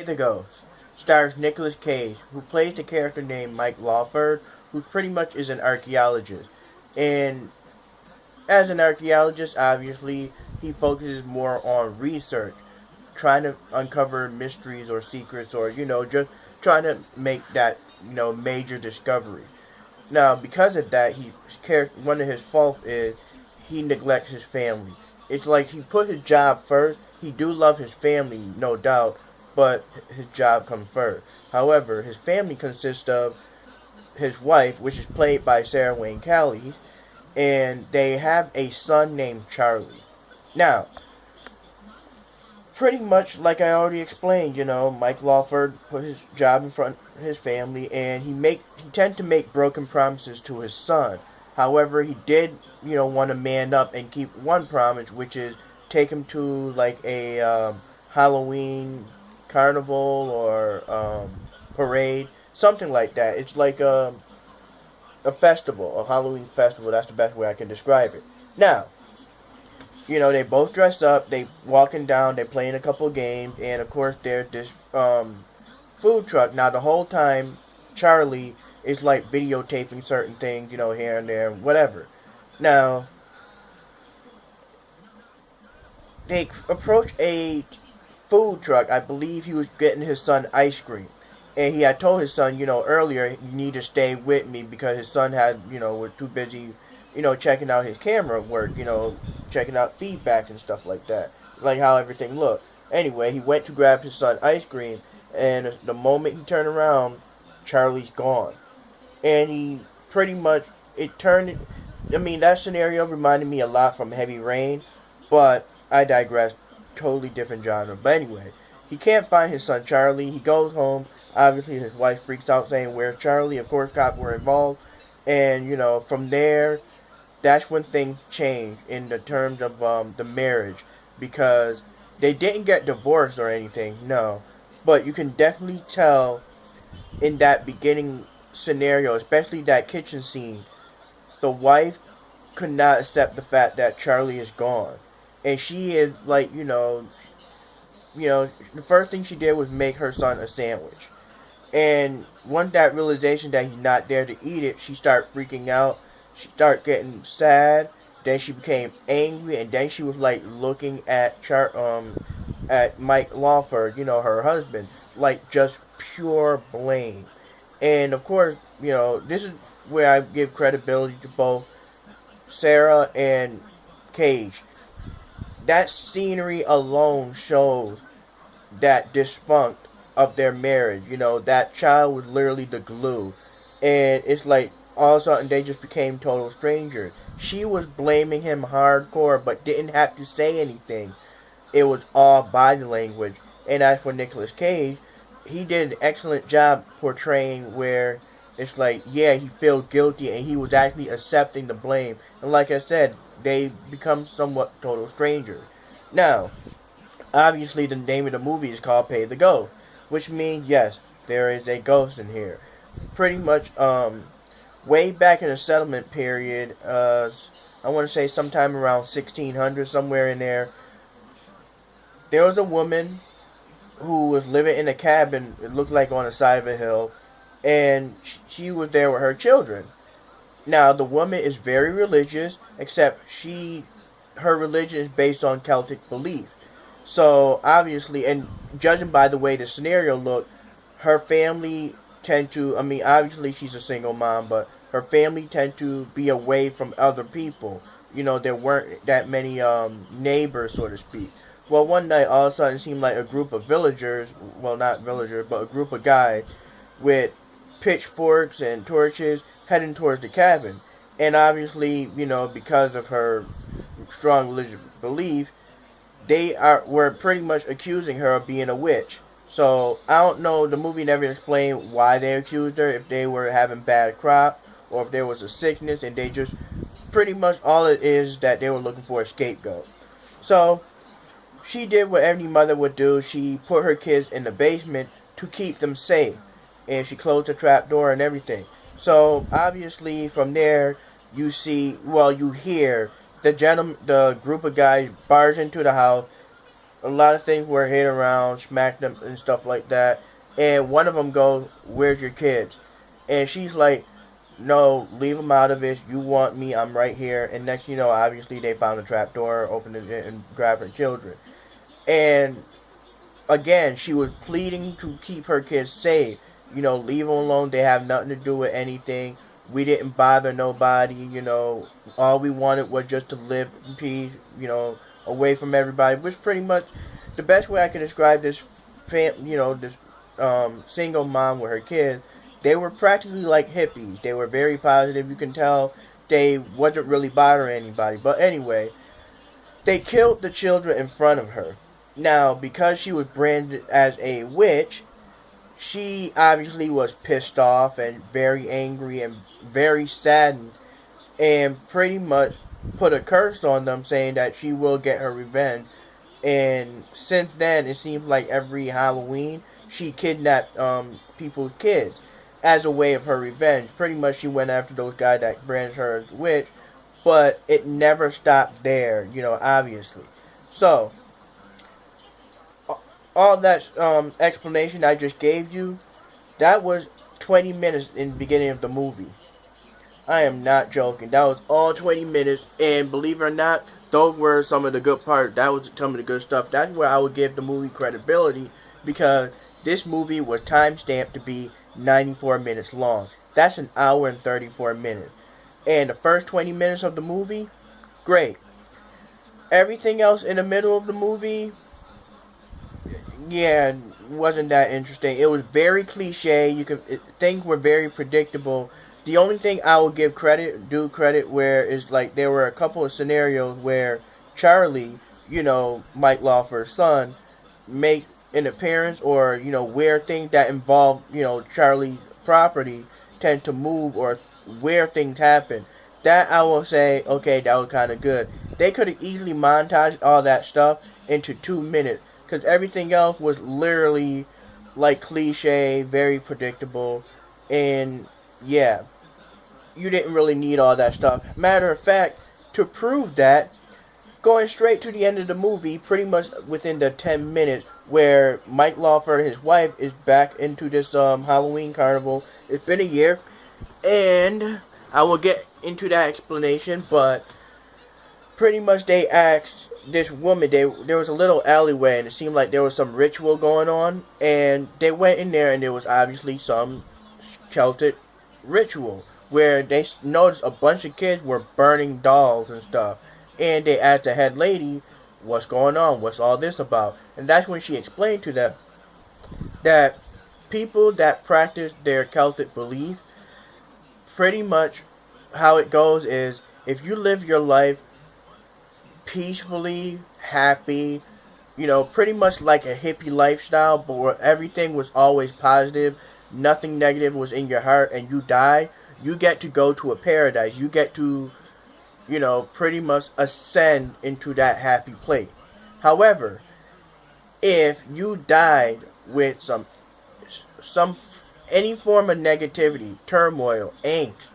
The Ghost stars Nicolas Cage, who plays the character named Mike Lawford, who pretty much is an archaeologist. And as an archaeologist, obviously, he focuses more on research, trying to uncover mysteries or secrets or, just trying to make that, major discovery. Now, because of that, one of his faults is he neglects his family. It's like he put his job first. He do love his family, no doubt, but his job comes first. However, his family consists of his wife, which is played by Sarah Wayne Callies, and they have a son named Charlie. Now, pretty much like I already explained, Mike Lawford put his job in front of his family, and he tended to make broken promises to his son. However, he did, want to man up and keep one promise, which is take him to like a Halloween carnival or parade, something like that. It's like a festival, a Halloween festival. That's the best way I can describe it. Now, they both dress up, they walking down, they playing a couple of games, and of course there's this food truck. Now the whole time, Charlie is like videotaping certain things, here and there, whatever. Now, they approach a food truck. I believe he was getting his son ice cream. And he had told his son, earlier, you need to stay with me because his son was too busy, checking out his camera work, checking out feedback and stuff like that, like how everything looked. Anyway, he went to grab his son ice cream, and the moment he turned around, Charlie's gone. And he pretty much, that scenario reminded me a lot from Heavy Rain, but I digress, totally different genre. But anyway, he can't find his son Charlie. He goes home. Obviously, his wife freaks out saying, "Where's Charlie?" Of course, cops were involved. And, from there, that's when things changed in the terms of the marriage. Because they didn't get divorced or anything, no. But you can definitely tell in that beginning scenario, especially that kitchen scene, the wife could not accept the fact that Charlie is gone. And she is like, the first thing she did was make her son a sandwich. And once that realization that he's not there to eat it, she started freaking out. She started getting sad. Then she became angry, and then she was like looking at at Mike Lawford, her husband, like just pure blame. And of course, this is where I give credibility to both Sarah and Cage. That scenery alone shows that dysfunct of their marriage. That child was literally the glue. And it's like all of a sudden they just became total strangers. She was blaming him hardcore but didn't have to say anything. It was all body language. And as for Nicolas Cage, he did an excellent job portraying where it's like, yeah, he feels guilty and he was actually accepting the blame. And like I said, they become somewhat total strangers. Now, obviously the name of the movie is called Pay the Ghost, which means, yes, there is a ghost in here. Pretty much, way back in the settlement period, I want to say sometime around 1600, somewhere in there was a woman who was living in a cabin, it looked like on the side of a hill, and she was there with her children. Now, the woman is very religious, except her religion is based on Celtic belief. So, obviously, and judging by the way the scenario looked, her family obviously she's a single mom, but her family tend to be away from other people. There weren't that many neighbors, so to speak. Well, one night, all of a sudden, it seemed like a group of villagers, well, not villagers, but a group of guys with pitchforks and torches heading towards the cabin. And obviously, because of her strong religious belief, were pretty much accusing her of being a witch. So, I don't know, the movie never explained why they accused her, if they were having bad crop, or if there was a sickness, and they just, pretty much all it is that they were looking for a scapegoat. So, she did what any mother would do. She put her kids in the basement to keep them safe. And she closed the trap door and everything. So, obviously, from there, you hear the group of guys barge into the house, a lot of things were hit around, smacked them and stuff like that. And one of them goes, "Where's your kids?" And she's like, "No, leave them out of it. You want me? I'm right here." And next, you know, obviously they found a trap door, opened it, and grabbed her children. And again, she was pleading to keep her kids safe. You know, leave them alone. They have nothing to do with anything. We didn't bother nobody. You know, all we wanted was just to live in peace. You know, away from everybody. Which pretty much the best way I can describe this, this single mom with her kids. They were practically like hippies. They were very positive. You can tell they wasn't really bothering anybody. But anyway, they killed the children in front of her. Now, because she was branded as a witch, she obviously was pissed off and very angry and very saddened, and pretty much put a curse on them, saying that she will get her revenge. And since then, it seems like every Halloween, she kidnapped people's kids as a way of her revenge. Pretty much, she went after those guys that branded her as a witch, but it never stopped there, you know, obviously. So, all that explanation I just gave you, that was 20 minutes in the beginning of the movie. I am not joking. That was all 20 minutes, and believe it or not, those were some of the good parts. That was some of the good stuff. That's where I would give the movie credibility, because this movie was time-stamped to be 94 minutes long. That's an hour and 34 minutes. And the first 20 minutes of the movie, great. Everything else in the middle of the movie, yeah, wasn't that interesting. It was very cliche. Things were very predictable. The only thing I would due credit, where is like there were a couple of scenarios where Charlie, you know, Mike Lawford's son, make an appearance, or you know, where things that involve, you know, Charlie's property tend to move, or where things happen. That I will say, okay, that was kind of good. They could have easily montaged all that stuff into 2 minutes, because everything else was literally like cliche, very predictable, and yeah, you didn't really need all that stuff. Matter of fact, to prove that, going straight to the end of the movie, pretty much within the 10 minutes, where Mike Lawford and his wife is back into this Halloween carnival. It's been a year, and I will get into that explanation, but pretty much they asked this woman, there was a little alleyway, and it seemed like there was some ritual going on, and they went in there, and there was obviously some Celtic ritual, where they noticed a bunch of kids were burning dolls and stuff, and they asked the head lady, "What's going on? What's all this about?" And that's when she explained to them that people that practice their Celtic belief, pretty much how it goes is, if you live your life peacefully, happy, you know, pretty much like a hippie lifestyle, but where everything was always positive, nothing negative was in your heart, and you die, you get to go to a paradise. You get to, you know, pretty much ascend into that happy place. However, if you died with some any form of negativity, turmoil, angst,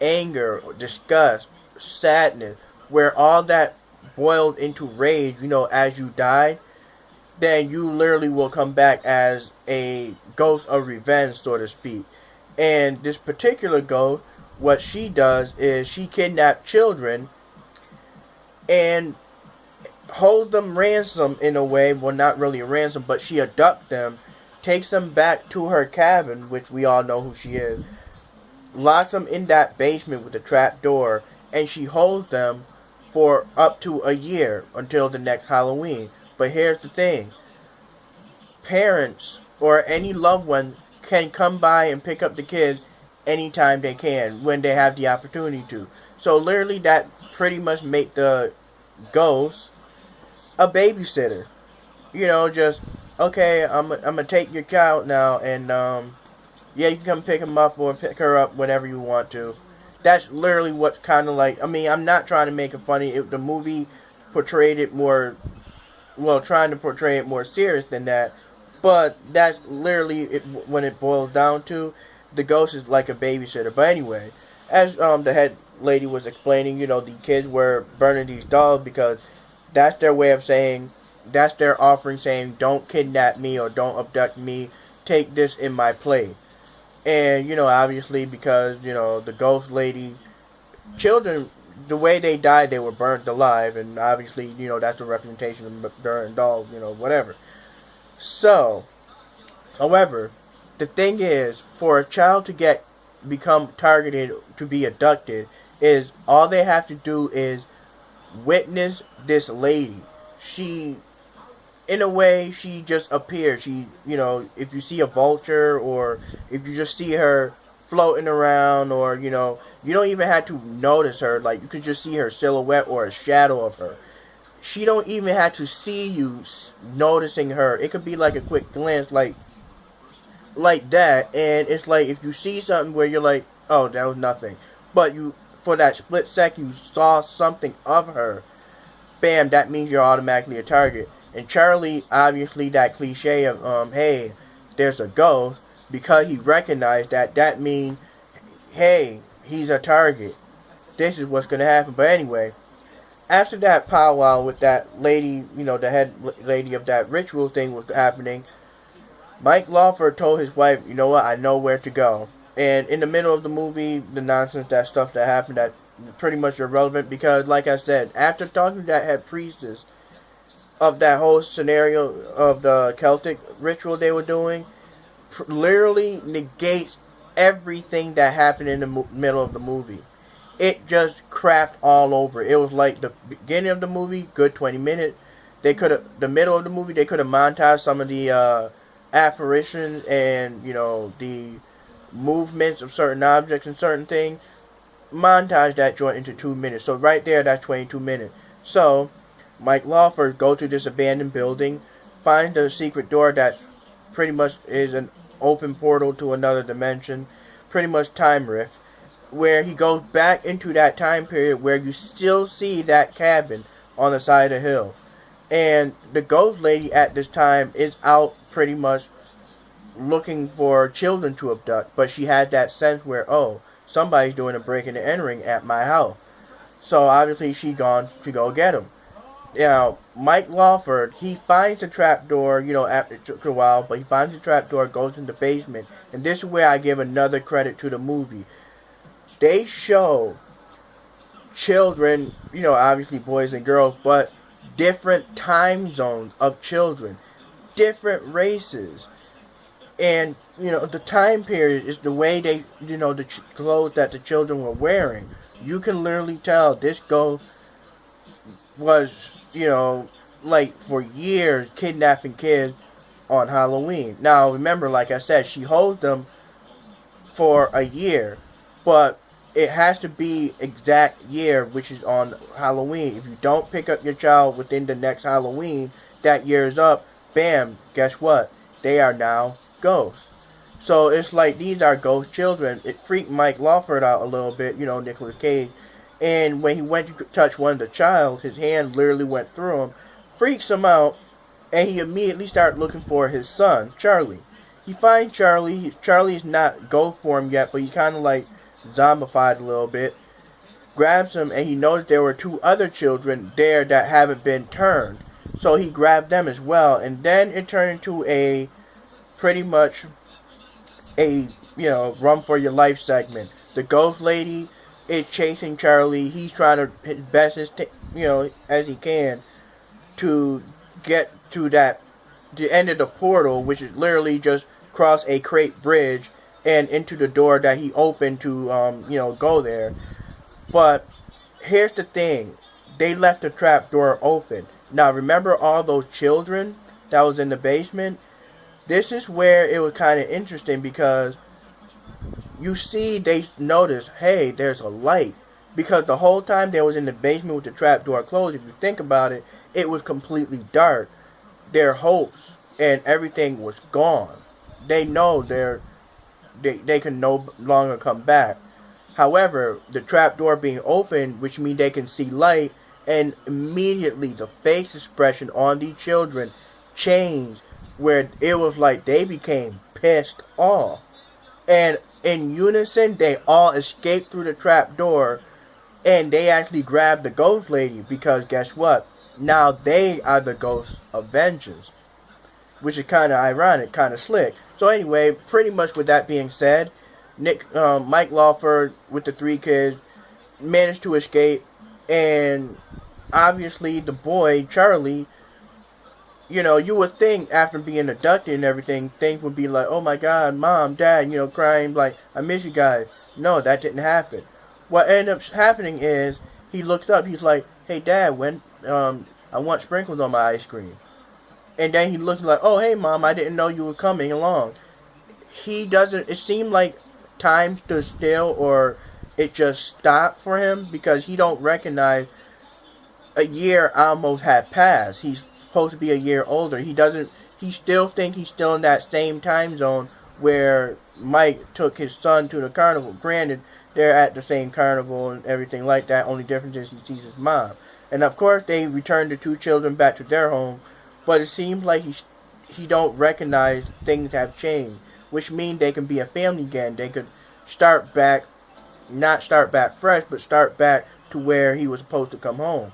anger, disgust, sadness, where all that boiled into rage, you know, as you died, then you literally will come back as a ghost of revenge, so to speak. And this particular ghost, what she does is she kidnaps children and holds them ransom in a way. Well, not really a ransom, but she abducts them, takes them back to her cabin, which we all know who she is, locks them in that basement with a trap door, and she holds them for up to a year until the next Halloween. But here's the thing. Parents or any loved one can come by and pick up the kids anytime they can, when they have the opportunity to. So literally that pretty much make the ghost a babysitter. You know, just, okay, I'm gonna take your child now, and yeah, you can come pick him up or pick her up whenever you want to. That's literally what's kind of like, I mean, I'm not trying to make it funny. The movie portrayed it more, well, trying to portray it more serious than that. But that's literally it, when it boils down to, the ghost is like a babysitter. But anyway, as the head lady was explaining, you know, the kids were burning these dolls because that's their way of saying, that's their offering saying, don't kidnap me or don't abduct me, take this in my place. And, obviously because, the ghost lady, children, the way they died, they were burnt alive, and obviously, that's a representation of burnt dolls, whatever. So, however, the thing is, for a child to become targeted, to be abducted, is all they have to do is witness this lady. She, in a way, she just appears. She, if you see a vulture, or if you just see her floating around, or, you don't even have to notice her. Like, you could just see her silhouette or a shadow of her. She don't even have to see you noticing her. It could be like a quick glance, like that, and it's like if you see something where you're like, oh, that was nothing, but for that split second you saw something of her, bam, that means you're automatically a target. And Charlie, obviously that cliche of hey, there's a ghost, because he recognized that means, hey, he's a target, this is what's gonna happen. But anyway, after that powwow with that lady, the head lady of that ritual thing was happening, Mike Lawford told his wife, you know what, I know where to go. And in the middle of the movie, the nonsense, that stuff that happened, that pretty much irrelevant, because like I said, after talking to that head priestess of that whole scenario of the Celtic ritual they were doing, literally negates everything that happened in the middle of the movie. It just crapped all over. It was like the beginning of the movie, good 20 minutes. The middle of the movie, they could have montaged some of the apparitions and the movements of certain objects and certain things, montage that joint into 2 minutes. So right there, that's 22 minutes. So Mike Lawford go to this abandoned building, find a secret door that pretty much is an open portal to another dimension, pretty much time rift, where he goes back into that time period where you still see that cabin on the side of the hill. And the ghost lady at this time is out pretty much looking for children to abduct, but she had that sense where, oh, somebody's doing a breaking and entering at my house. So obviously she gone to go get him. Now, Mike Lawford, he finds a trapdoor, after a while, but he finds the trapdoor, goes in the basement, and this is where I give another credit to the movie. They show children, obviously boys and girls, but different time zones of children, different races, and the time period is the way they, the clothes that the children were wearing. You can literally tell this ghost was, like for years kidnapping kids on Halloween. Now remember, like I said, she holds them for a year, but it has to be exact year, which is on Halloween. If you don't pick up your child within the next Halloween, that year is up. Bam, guess what? They are now ghosts. So it's like these are ghost children. It freaked Mike Lawford out a little bit, Nicolas Cage. And when he went to touch one of the child, his hand literally went through him, freaks him out, and he immediately started looking for his son, Charlie. He finds Charlie. Charlie's not ghost form yet, but he's kind of like zombified a little bit. Grabs him, and he knows there were two other children there that haven't been turned. So he grabbed them as well, and then it turned into a pretty much a run for your life segment. The ghost lady is chasing Charlie. He's trying to his best as he can to get to the end of the portal, which is literally just cross a crate bridge and into the door that he opened to go there. But here's the thing, they left the trap door open. Now remember all those children that was in the basement? This is where it was kind of interesting, because you see they notice, hey, there's a light, because the whole time they was in the basement with the trap door closed, if you think about it, it was completely dark. Their hopes and everything was gone. They know they can no longer come back. However, the trap door being open, which means they can see light, and immediately the face expression on these children changed, where it was like they became pissed off. And in unison, they all escaped through the trap door, and they actually grabbed the ghost lady, because guess what? Now they are the ghosts of vengeance, which is kind of ironic, kind of slick. So anyway, pretty much with that being said, Mike Lawford with the 3 kids managed to escape, and obviously the boy Charlie, you would think after being abducted and everything, things would be like, oh my God, mom, dad, crying like, I miss you guys. No, that didn't happen. What ended up happening is he looks up, he's like, hey dad, when I want sprinkles on my ice cream. And then he looks like, oh hey mom, I didn't know you were coming along. It seemed like time stood still, or it just stopped for him, because he don't recognize a year almost had passed. He's supposed to be a year older. He still think he's still in that same time zone where Mike took his son to the carnival. Granted, they're at the same carnival and everything like that. Only difference is he sees his mom. And of course, they returned the 2 children back to their home. But it seems like he don't recognize things have changed, which means they can be a family again. They could start back, not start back fresh, but start back to where he was supposed to come home.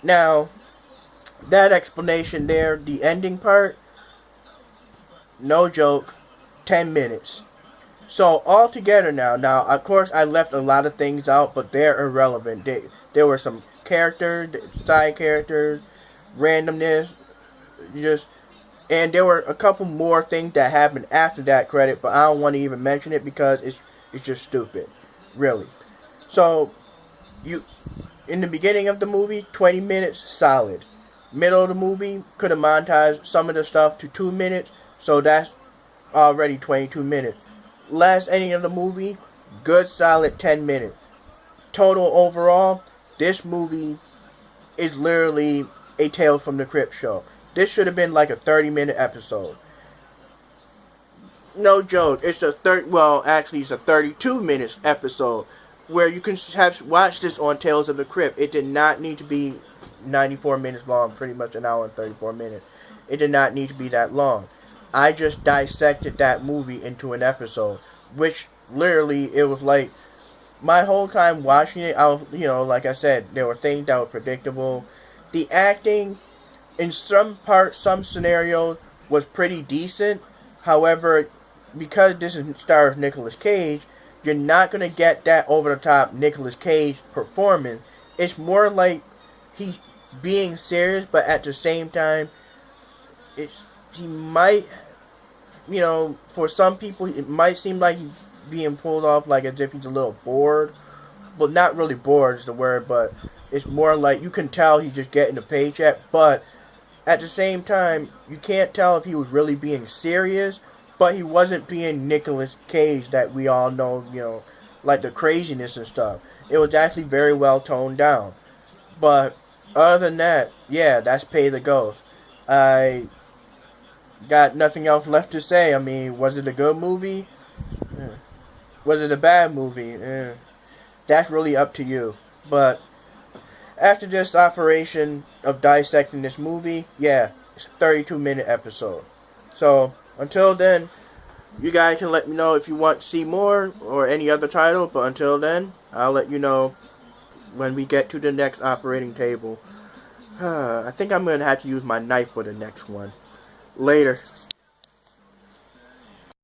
Now, that explanation there, the ending part, no joke, 10 minutes. So altogether now of course I left a lot of things out, but they're irrelevant. There were some characters, side characters, randomness, and there were a couple more things that happened after that credit, but I don't want to even mention it because it's just stupid, really. So in the beginning of the movie, 20 minutes solid. Middle of the movie, could have montaged some of the stuff to 2 minutes, so that's already 22 minutes. Last ending of the movie, good solid 10 minutes. Total overall, this movie is literally a Tales from the Crypt show. This should have been like a 30-minute episode. No joke, it's a 32 minutes episode where you can have watch this on Tales of the Crypt. It did not need to be 94 minutes long, pretty much an hour and 34 minutes. It did not need to be that long. I just dissected that movie into an episode, which literally, it was like, my whole time watching it, I was, like I said, there were things that were predictable. The acting, in some parts, some scenarios, was pretty decent. However, because this stars Nicolas Cage, you're not going to get that over-the-top Nicolas Cage performance. It's more like he's being serious, but at the same time, he might, for some people, it might seem like he's being pulled off like as if he's a little bored. Well, not really bored is the word, but it's more like you can tell he's just getting a paycheck. But at the same time, you can't tell if he was really being serious, but he wasn't being Nicolas Cage that we all know, like the craziness and stuff. It was actually very well toned down. But other than that, yeah, that's Pay the Ghost. I got nothing else left to say. I mean, was it a good movie? Was it a bad movie? That's really up to you. But after this operation of dissecting this movie, yeah, it's a 32-minute episode. So, until then, you guys can let me know if you want to see more or any other title. But until then, I'll let you know when we get to the next operating table. I think I'm going to have to use my knife for the next one. Later.